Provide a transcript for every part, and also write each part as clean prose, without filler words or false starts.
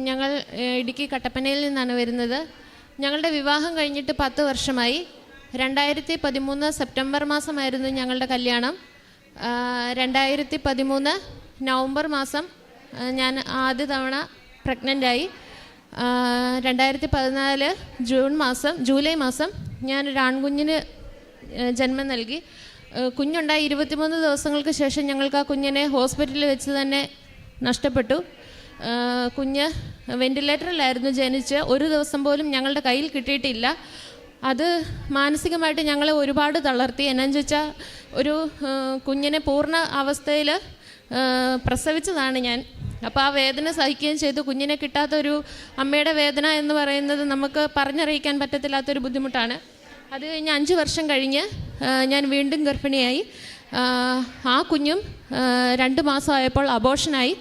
ഞങ്ങൾ ഇടുക്കി കട്ടപ്പനയിൽ നിന്നാണ് വരുന്നത്. ഞങ്ങളുടെ വിവാഹം കഴിഞ്ഞിട്ട് 10 വർഷമായി. 2013 സെപ്റ്റംബർ മാസമായിരുന്നു ഞങ്ങളുടെ കല്യാണം. 2013 നവംബർ മാസം ഞാൻ ആദ്യ തവണ പ്രഗ്നൻ്റായി. 2014 ജൂലൈ മാസം ഞാനൊരു ആൺകുഞ്ഞിന് ജന്മം നൽകി. കുഞ്ഞുണ്ടായി 23 ദിവസങ്ങൾക്ക് ശേഷം ഞങ്ങൾക്ക് ആ കുഞ്ഞിനെ ഹോസ്പിറ്റലിൽ വെച്ച് തന്നെ നഷ്ടപ്പെട്ടു. കുഞ്ഞ് വെൻറ്റിലേറ്ററിലായിരുന്നു ജനിച്ച്. ഒരു ദിവസം പോലും ഞങ്ങളുടെ കയ്യിൽ കിട്ടിയിട്ടില്ല. അത് മാനസികമായിട്ട് ഞങ്ങളെ ഒരുപാട് തളർത്തി. എന്നാന്ന് വെച്ചാൽ ഒരു കുഞ്ഞിനെ പൂർണ്ണ അവസ്ഥയിൽ പ്രസവിച്ചതാണ് ഞാൻ. അപ്പോൾ ആ വേദന സഹിക്കുകയും ചെയ്തു. കുഞ്ഞിനെ കിട്ടാത്തൊരു അമ്മയുടെ വേദന എന്ന് പറയുന്നത് നമുക്ക് പറഞ്ഞറിയിക്കാൻ പറ്റത്തില്ലാത്തൊരു ബുദ്ധിമുട്ടാണ്. അത് കഴിഞ്ഞ് 5 വർഷം കഴിഞ്ഞ് ഞാൻ വീണ്ടും ഗർഭിണിയായി. ആ കുഞ്ഞും 2 മാസമായപ്പോൾ അബോർഷനായി.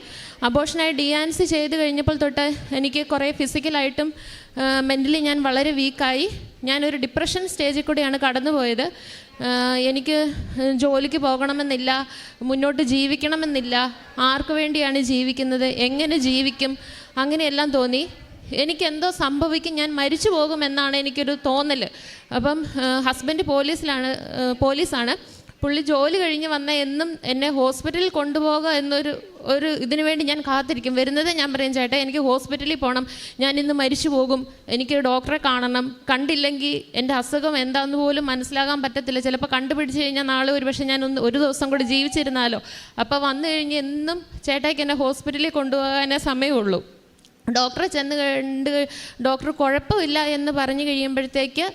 ഡി-ആൻസി ചെയ്ത് കഴിഞ്ഞപ്പോൾ തൊട്ട് എനിക്ക് കുറേ ഫിസിക്കലായിട്ടും മെൻ്റലി ഞാൻ വളരെ വീക്കായി. ഞാനൊരു ഡിപ്രഷൻ സ്റ്റേജിൽ കൂടെയാണ് കടന്നുപോയത്. എനിക്ക് ജോലിക്ക് പോകണമെന്നില്ല, മുന്നോട്ട് ജീവിക്കണമെന്നില്ല, ആർക്ക് വേണ്ടിയാണ് ജീവിക്കുന്നത്, എങ്ങനെ ജീവിക്കും, അങ്ങനെയെല്ലാം തോന്നി. എനിക്കെന്തോ സംഭവിക്കും, ഞാൻ മരിച്ചു പോകുമെന്നാണ് എനിക്കൊരു തോന്നൽ. അപ്പം ഹസ്ബൻഡ് പോലീസാണ്. പുള്ളി ജോലി കഴിഞ്ഞ് വന്ന എന്നും എന്നെ ഹോസ്പിറ്റലിൽ കൊണ്ടുപോകുക എന്നൊരു ഇതിനു വേണ്ടി ഞാൻ കാത്തിരിക്കും. വരുന്നത് ഞാൻ പറയും, ചേട്ടാ എനിക്ക് ഹോസ്പിറ്റലിൽ പോകണം, ഞാൻ ഇന്ന് മരിച്ചു പോകും, എനിക്ക് ഡോക്ടറെ കാണണം, കണ്ടില്ലെങ്കിൽ എൻ്റെ അസുഖം എന്താണെന്ന് പോലും മനസ്സിലാകാൻ പറ്റത്തില്ല, ചിലപ്പോൾ കണ്ടുപിടിച്ച് കഴിഞ്ഞാൽ നാളെ ഒരുപക്ഷെ ഞാൻ ഒരു ദിവസം കൂടി ജീവിച്ചിരുന്നാലോ. അപ്പോൾ വന്നു കഴിഞ്ഞ് എന്നും ചേട്ടായിക്ക് എന്നെ ഹോസ്പിറ്റലിൽ കൊണ്ടുപോകാനേ സമയമുള്ളൂ. ഡോക്ടറെ ചെന്ന് കണ്ട് ഡോക്ടർ കുഴപ്പമില്ല എന്ന് പറഞ്ഞു കഴിയുമ്പോഴത്തേക്ക്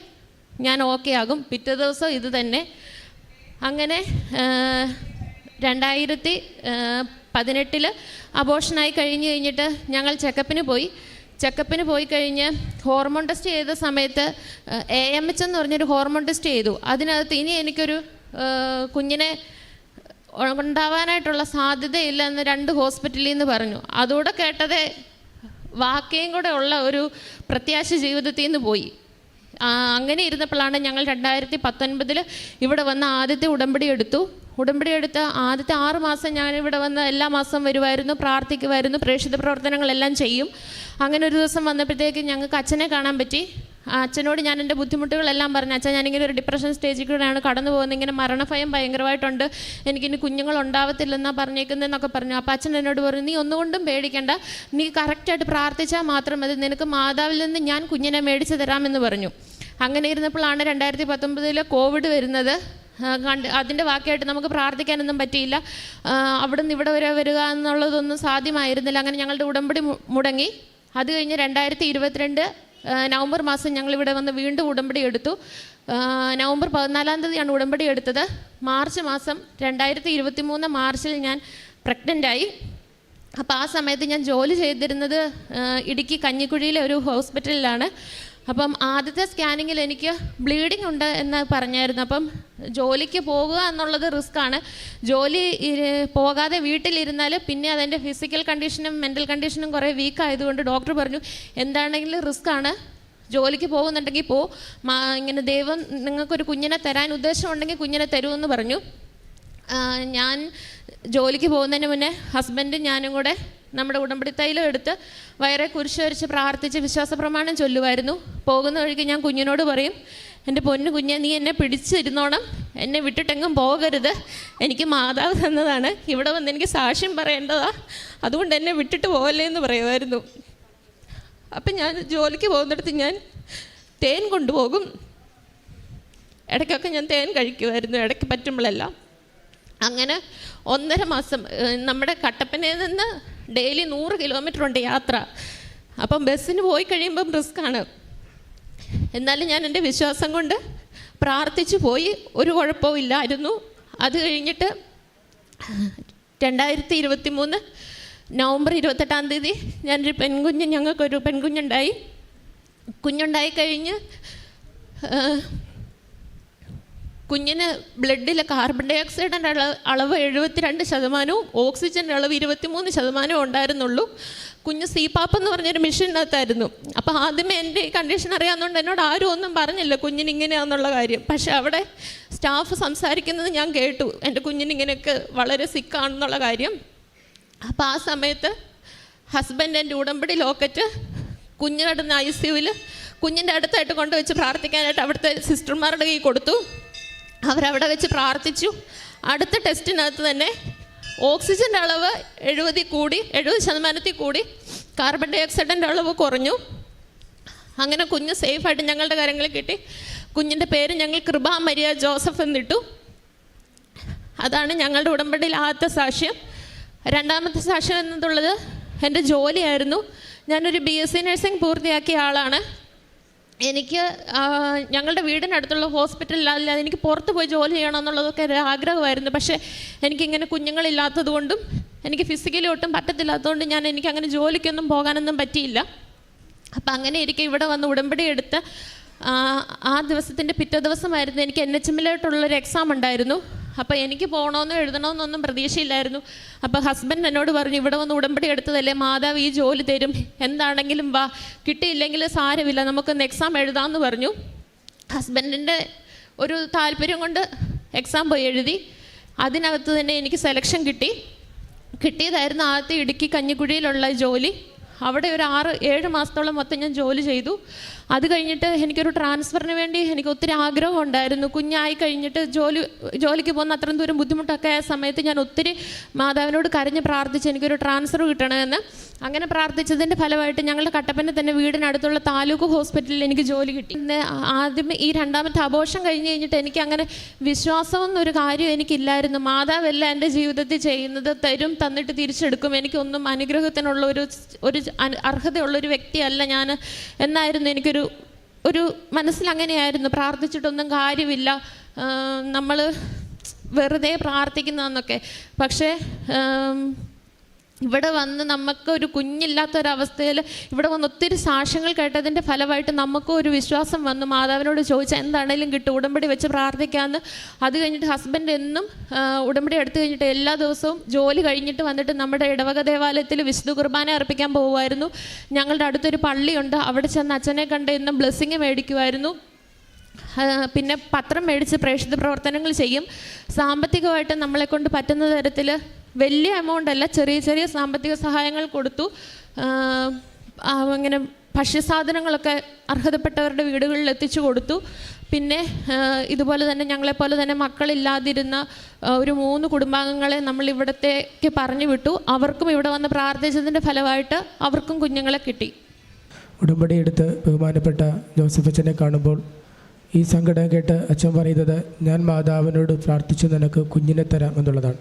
ഞാൻ ഓക്കെ ആകും. പിറ്റേ ദിവസം ഇത് തന്നെ. അങ്ങനെ 2018 അബോർഷനായി കഴിഞ്ഞിട്ട് ഞങ്ങൾ ചെക്കപ്പിന് പോയി കഴിഞ്ഞ് ഹോർമോൺ ടെസ്റ്റ് ചെയ്ത സമയത്ത് AMH എന്ന് പറഞ്ഞൊരു ഹോർമോൺ ടെസ്റ്റ് ചെയ്തു. അതിനകത്ത് ഇനി എനിക്കൊരു കുഞ്ഞിനെ ഉണ്ടാവാനായിട്ടുള്ള സാധ്യതയില്ലെന്ന് 2 ഹോസ്പിറ്റലിൽ നിന്ന് പറഞ്ഞു. അതുകൂടെ കേട്ടതേ വാക്കയും കൂടെ ഉള്ള ഒരു പ്രത്യാശ ജീവിതത്തിൽ നിന്ന് പോയി. അങ്ങനെ ഇരുന്നപ്പോഴാണ് ഞങ്ങൾ 2019 ഇവിടെ വന്ന് ആദ്യത്തെ ഉടമ്പടി എടുത്ത ആദ്യത്തെ 6 മാസം ഞാനിവിടെ വന്ന് എല്ലാ മാസം വരുമായിരുന്നു, പ്രാർത്ഥിക്കുമായിരുന്നു, പ്രേക്ഷിത പ്രവർത്തനങ്ങളെല്ലാം ചെയ്യും. അങ്ങനെ ഒരു ദിവസം വന്നപ്പോഴത്തേക്ക് ഞങ്ങൾക്ക് അച്ഛനെ കാണാൻ പറ്റി. അച്ഛനോട് ഞാൻ എൻ്റെ ബുദ്ധിമുട്ടുകളെല്ലാം പറഞ്ഞു. അച്ഛൻ ഞാനിങ്ങനെ ഒരു ഡിപ്രഷൻ സ്റ്റേജിൽ കൂടെയാണ് കടന്നു പോകുന്നത്, ഇങ്ങനെ മരണഭയം ഭയങ്കരമായിട്ടുണ്ട്, എനിക്കിനി കുഞ്ഞുങ്ങളുണ്ടാവത്തില്ലെന്നാണ് പറഞ്ഞേക്കുന്നതെന്നൊക്കെ പറഞ്ഞു. അപ്പോൾ അച്ഛൻ എന്നോട് പറഞ്ഞു, നീ ഒന്നുകൊണ്ടും പേടിക്കണ്ട, നീ കറക്റ്റായിട്ട് പ്രാർത്ഥിച്ചാൽ മാത്രം മതി, നിനക്ക് മാതാവിൽ നിന്ന് ഞാൻ കുഞ്ഞിനെ മേടിച്ച് തരാമെന്ന് പറഞ്ഞു. അങ്ങനെ ഇരുന്നപ്പോഴാണ് 2019 കോവിഡ് വരുന്നത്. അതിൻ്റെ വാക്കായിട്ട് നമുക്ക് പ്രാർത്ഥിക്കാനൊന്നും പറ്റിയില്ല. അവിടെ നിന്ന് ഇവിടെ വരെ വരിക എന്നുള്ളതൊന്നും സാധ്യമായിരുന്നില്ല. അങ്ങനെ ഞങ്ങളുടെ ഉടമ്പടി മുടങ്ങി. അത് കഴിഞ്ഞ് 2022 നവംബർ മാസം ഞങ്ങളിവിടെ വന്ന് വീണ്ടും ഉടമ്പടി എടുത്തു. നവംബർ 14 തീയതിയാണ് ഉടമ്പടി എടുത്തത്. മാർച്ച് മാസം 2023 മാർച്ചിൽ ഞാൻ പ്രഗ്നൻ്റായി. അപ്പോൾ ആ സമയത്ത് ഞാൻ ജോലി ചെയ്തിരുന്നത് ഇടുക്കി കഞ്ഞിക്കുഴിയിലെ ഒരു ഹോസ്പിറ്റലിലാണ്. അപ്പം ആദ്യത്തെ സ്കാനിങ്ങിൽ എനിക്ക് ബ്ലീഡിങ് ഉണ്ട് എന്ന് പറഞ്ഞായിരുന്നു. അപ്പം ജോലിക്ക് പോകുക എന്നുള്ളത് റിസ്ക്കാണ്. ജോലി പോകാതെ വീട്ടിലിരുന്നാൽ പിന്നെ അതെൻ്റെ ഫിസിക്കൽ കണ്ടീഷനും മെൻ്റൽ കണ്ടീഷനും കുറേ വീക്കായതുകൊണ്ട് ഡോക്ടർ പറഞ്ഞു, എന്താണെങ്കിലും റിസ്ക്കാണ്, ജോലിക്ക് പോകുന്നുണ്ടെങ്കിൽ ഇങ്ങനെ ദൈവം നിങ്ങൾക്കൊരു കുഞ്ഞിനെ തരാൻ ഉദ്ദേശമുണ്ടെങ്കിൽ കുഞ്ഞിനെ തരുമെന്ന് പറഞ്ഞു. ഞാൻ ജോലിക്ക് പോകുന്നതിന് മുന്നേ ഹസ്ബൻഡും ഞാനും കൂടെ നമ്മുടെ ഉടമ്പടി തൈലം എടുത്ത് വയറെ കുരിശ് വരച്ച് പ്രാർത്ഥിച്ച് വിശ്വാസ പ്രമാണം ചൊല്ലുമായിരുന്നു. പോകുന്ന വഴിക്ക് ഞാൻ കുഞ്ഞിനോട് പറയും, എൻ്റെ പൊന്നു കുഞ്ഞെ, നീ എന്നെ പിടിച്ചിരുന്നോണം, എന്നെ വിട്ടിട്ടെങ്ങും പോകരുത്, എനിക്ക് മാതാവ് തന്നതാണ്, ഇവിടെ വന്ന് എനിക്ക് സാക്ഷ്യം പറയേണ്ടതാ, അതുകൊണ്ട് എന്നെ വിട്ടിട്ട് പോകല്ലേ എന്ന് പറയുമായിരുന്നു. അപ്പം ഞാൻ ജോലിക്ക് പോകുന്നിടത്ത് ഞാൻ തേൻ കൊണ്ടുപോകും. ഇടയ്ക്കൊക്കെ ഞാൻ തേൻ കഴിക്കുമായിരുന്നു, ഇടയ്ക്ക് പറ്റുമ്പോഴെല്ലാം. അങ്ങനെ 1.5 മാസം നമ്മുടെ കട്ടപ്പനയിൽ നിന്ന് ഡെയിലി 100 കിലോമീറ്റർ ഉണ്ട് യാത്ര. അപ്പം ബസ്സിന് പോയി കഴിയുമ്പം റിസ്ക്കാണ്. എന്നാലും ഞാൻ എൻ്റെ വിശ്വാസം കൊണ്ട് പ്രാർത്ഥിച്ചു പോയി. ഒരു കുഴപ്പവും ഇല്ലായിരുന്നു. അത് കഴിഞ്ഞിട്ട് 2023 നവംബർ 28 തീയതി ഞങ്ങൾക്കൊരു പെൺകുഞ്ഞുണ്ടായി. കുഞ്ഞുണ്ടായി കഴിഞ്ഞ് കുഞ്ഞിന് ബ്ലഡിലെ കാർബൺ ഡൈ ഓക്സൈഡിൻ്റെ അളവ് 72%, ഓക്സിജൻ്റെ അളവ് 23% ഉണ്ടായിരുന്നുള്ളൂ. കുഞ്ഞ് CPAP എന്ന് പറഞ്ഞൊരു മെഷീനകത്തായിരുന്നു. അപ്പോൾ ആദ്യമേ എൻ്റെ ഈ കണ്ടീഷൻ അറിയാവുന്നതുകൊണ്ട് എന്നോട് ആരും ഒന്നും പറഞ്ഞില്ല കുഞ്ഞിനിങ്ങനെയാണെന്നുള്ള കാര്യം. പക്ഷെ അവിടെ സ്റ്റാഫ് സംസാരിക്കുന്നത് ഞാൻ കേട്ടു, എൻ്റെ കുഞ്ഞിനിങ്ങനെയൊക്കെ വളരെ സിക്കാണെന്നുള്ള കാര്യം. അപ്പോൾ ആ സമയത്ത് ഹസ്ബൻഡ് എൻ്റെ ഉടമ്പടി ലോക്കറ്റ് കുഞ്ഞ് കിടന്ന ICUവിൽ കുഞ്ഞിൻ്റെ അടുത്തായിട്ട് കൊണ്ടുവച്ച് പ്രാർത്ഥിക്കാനായിട്ട് അവിടുത്തെ സിസ്റ്റർമാരുടെ കയ്യിൽ കൊടുത്തു. അവരവിടെ വെച്ച് പ്രാർത്ഥിച്ചു. അടുത്ത ടെസ്റ്റിനകത്ത് തന്നെ ഓക്സിജൻ്റെ അളവ് 70% കൂടി, കാർബൺ ഡൈ ഓക്സൈഡിൻ്റെ അളവ് കുറഞ്ഞു. അങ്ങനെ കുഞ്ഞ് സേഫായിട്ട് ഞങ്ങളുടെ കാര്യങ്ങളിൽ കിട്ടി. കുഞ്ഞിൻ്റെ പേര് ഞങ്ങൾ കൃപ മരിയ ജോസഫ് എന്നിട്ടു. അതാണ് ഞങ്ങളുടെ ഉടമ്പടിയിൽ ആദ്യത്തെ സാക്ഷ്യം. രണ്ടാമത്തെ സാക്ഷ്യം എന്നുള്ളത് എൻ്റെ ജോലിയായിരുന്നു. ഞാനൊരു BSc നഴ്സിംഗ് പൂർത്തിയാക്കിയ ആളാണ്. എനിക്ക് ഞങ്ങളുടെ വീടിനടുത്തുള്ള ഹോസ്പിറ്റലിൽ എനിക്ക് പുറത്ത് പോയി ജോലി ചെയ്യണമെന്നുള്ളതൊക്കെ ഒരു ആഗ്രഹമായിരുന്നു. പക്ഷേ എനിക്കിങ്ങനെ കുഞ്ഞുങ്ങളില്ലാത്തത് കൊണ്ടും എനിക്ക് ഫിസിക്കലി ഒട്ടും പറ്റത്തില്ലാത്തതുകൊണ്ട് എനിക്കങ്ങനെ ജോലിക്കൊന്നും പോകാനൊന്നും പറ്റിയില്ല. അപ്പം അങ്ങനെ ഇരിക്കെ ഇവിടെ വന്ന് ഉടമ്പടി എടുത്ത് ആ ദിവസത്തിൻ്റെ പിറ്റേ ദിവസമായിരുന്നു എനിക്ക് NHM-ലായിട്ടുള്ളൊരു എക്സാം ഉണ്ടായിരുന്നു. അപ്പോൾ എനിക്ക് പോകണമെന്നോ എഴുതണമെന്നൊന്നും പ്രതീക്ഷയില്ലായിരുന്നു. അപ്പോൾ ഹസ്ബൻഡ് എന്നോട് പറഞ്ഞു, ഇവിടെ വന്ന് ഉടമ്പടി എടുത്തതല്ലേ, മാതാവ് ഈ ജോലി തരും, എന്താണെങ്കിലും വാ, കിട്ടിയില്ലെങ്കിൽ സാരമില്ല, നമുക്കൊന്ന് എക്സാം എഴുതാമെന്ന് പറഞ്ഞു. ഹസ്ബൻഡിൻ്റെ ഒരു താല്പര്യം കൊണ്ട് എക്സാം പോയി എഴുതി. അതിനകത്ത് തന്നെ എനിക്ക് സെലക്ഷൻ കിട്ടിയതായിരുന്നു ആദ്യത്തെ ഇടുക്കി കഞ്ഞിക്കുഴിയിലുള്ള ജോലി. അവിടെ ഒരു 6-7 മാസത്തോളം മൊത്തം ഞാൻ ജോലി ചെയ്തു. അത് കഴിഞ്ഞിട്ട് എനിക്കൊരു ട്രാൻസ്ഫറിന് വേണ്ടി എനിക്ക് ഒത്തിരി ആഗ്രഹം ഉണ്ടായിരുന്നു. കുഞ്ഞായി കഴിഞ്ഞിട്ട് ജോലിക്ക് പോകുന്ന അത്രയും ദൂരം ബുദ്ധിമുട്ടൊക്കെ ആയ സമയത്ത് ഞാൻ ഒത്തിരി മാതാവിനോട് കരഞ്ഞ് പ്രാർത്ഥിച്ച് എനിക്കൊരു ട്രാൻസ്ഫർ കിട്ടണമെന്ന്. അങ്ങനെ പ്രാർത്ഥിച്ചതിൻ്റെ ഫലമായിട്ട് ഞങ്ങളുടെ കട്ടപ്പന തന്നെ വീടിനടുത്തുള്ള താലൂക്ക് ഹോസ്പിറ്റലിൽ എനിക്ക് ജോലി കിട്ടി. ആദ്യം ഈ രണ്ടാമത്തെ അബോർഷൻ കഴിഞ്ഞ് കഴിഞ്ഞിട്ട് എനിക്ക് അങ്ങനെ വിശ്വാസമെന്നൊരു കാര്യം എനിക്കില്ലായിരുന്നു. മാതാവല്ല എൻ്റെ ജീവിതത്തിൽ ചെയ്യുന്നത്, തന്നിട്ട് തിരിച്ചെടുക്കും, എനിക്കൊന്നും അനുഗ്രഹത്തിനുള്ള ഒരു അർഹതയുള്ളൊരു വ്യക്തിയല്ല ഞാൻ എന്നായിരുന്നു ഒരു മനസ്സിലങ്ങനെയായിരുന്നു. പ്രാർത്ഥിച്ചിട്ടൊന്നും കാര്യമില്ല, നമ്മൾ വെറുതെ പ്രാർത്ഥിക്കുന്നതെന്നൊക്കെ. പക്ഷേ ഇവിടെ വന്ന് നമുക്കൊരു കുഞ്ഞില്ലാത്തൊരവസ്ഥയിൽ ഇവിടെ വന്ന് ഒത്തിരി സാക്ഷ്യങ്ങൾ കേട്ടതിൻ്റെ ഫലമായിട്ട് നമുക്കും ഒരു വിശ്വാസം വന്നു. മാതാവിനോട് ചോദിച്ചാൽ എന്താണേലും കിട്ടും, ഉടമ്പടി വെച്ച് പ്രാർത്ഥിക്കാമെന്ന്. അത് കഴിഞ്ഞിട്ട് ഹസ്ബൻഡ് എന്നും ഉടമ്പടി എടുത്തു കഴിഞ്ഞിട്ട് എല്ലാ ദിവസവും ജോലി കഴിഞ്ഞിട്ട് വന്നിട്ട് നമ്മുടെ ഇടവക ദേവാലയത്തിൽ വിശുദ്ധ കുർബാന അർപ്പിക്കാൻ പോകുമായിരുന്നു. ഞങ്ങളുടെ അടുത്തൊരു പള്ളിയുണ്ട്, അവിടെ ചെന്ന് അച്ഛനെ കണ്ട് എന്നും ബ്ലെസ്സിങ് മേടിക്കുമായിരുന്നു. പിന്നെ പത്രം മേടിച്ച് പ്രേക്ഷിത പ്രവർത്തനങ്ങൾ ചെയ്യും. സാമ്പത്തികമായിട്ട് നമ്മളെക്കൊണ്ട് പറ്റുന്ന തരത്തിൽ വലിയ എമൗണ്ട് അല്ല, ചെറിയ ചെറിയ സാമ്പത്തിക സഹായങ്ങൾ കൊടുത്തു. അങ്ങനെ ഭക്ഷ്യസാധനങ്ങളൊക്കെ അർഹതപ്പെട്ടവരുടെ വീടുകളിൽ എത്തിച്ചു കൊടുത്തു. പിന്നെ ഇതുപോലെ തന്നെ ഞങ്ങളെപ്പോലെ തന്നെ മക്കളില്ലാതിരുന്ന ഒരു 3 കുടുംബാംഗങ്ങളെ നമ്മൾ ഇവിടത്തേക്ക് പറഞ്ഞു വിട്ടു. അവർക്കും ഇവിടെ വന്ന് പ്രാർത്ഥിച്ചതിൻ്റെ ഫലമായിട്ട് അവർക്കും കുഞ്ഞുങ്ങളെ കിട്ടി. ഉടമ്പടി എടുത്ത് ബഹുമാനപ്പെട്ട ജോസഫ് അച്ഛനെ കാണുമ്പോൾ ഈ സങ്കടം കേട്ട് അച്ഛൻ പറയുന്നത്, ഞാൻ മാതാവിനോട് പ്രാർത്ഥിച്ചു നിനക്ക് കുഞ്ഞിനെ തരാം എന്നുള്ളതാണ്.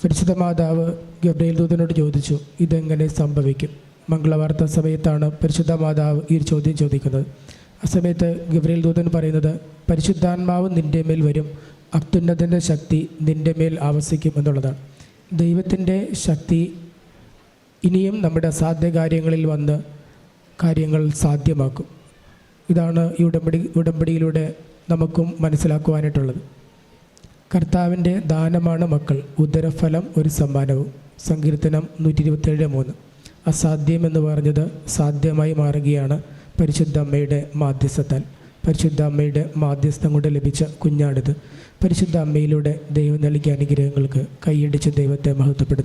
പരിശുദ്ധ മാതാവ് ഗബ്രിയേൽ ദൂതനോട് ചോദിച്ചു, ഇതെങ്ങനെ സംഭവിക്കും? മംഗളവാർത്ത സമയത്താണ് പരിശുദ്ധ മാതാവ് ഈ ചോദ്യം ചോദിക്കുന്നത്. ആ സമയത്ത് ഗബ്രിയേൽ ദൂതൻ പറയുന്നത്, പരിശുദ്ധാത്മാവ് നിൻ്റെ മേൽ വരും, അത്യുന്നതൻ്റെ ശക്തി നിൻ്റെ മേൽ ആവസിക്കും എന്നുള്ളതാണ്. ദൈവത്തിൻ്റെ ശക്തി ഇനിയും നമ്മുടെ അസാധ്യ കാര്യങ്ങളിൽ വന്ന് കാര്യങ്ങൾ സാധ്യമാക്കും. ഇതാണ് ഈ ഉടമ്പടിയിലൂടെ നമുക്കും മനസ്സിലാക്കുവാനായിട്ടുള്ളത്. കർത്താവിൻ്റെ ദാനമാണ് മക്കൾ, ഉദരഫലം ഒരു സമ്മാനവും. സങ്കീർത്തനം 127:3. അസാധ്യം എന്ന് പറഞ്ഞത് സാധ്യമായി മാറുകയാണ് പരിശുദ്ധ അമ്മയുടെ മാധ്യസ്ഥത്താൽ. പരിശുദ്ധ അമ്മയുടെ മാധ്യസ്ഥം കൊണ്ട് ലഭിച്ച കുഞ്ഞാണിത്. പരിശുദ്ധ അമ്മയിലൂടെ ദൈവം നൽകിയ അനുഗ്രഹങ്ങൾക്ക് കൈയടിച്ച് ദൈവത്തെ മഹത്വപ്പെടുത്തും.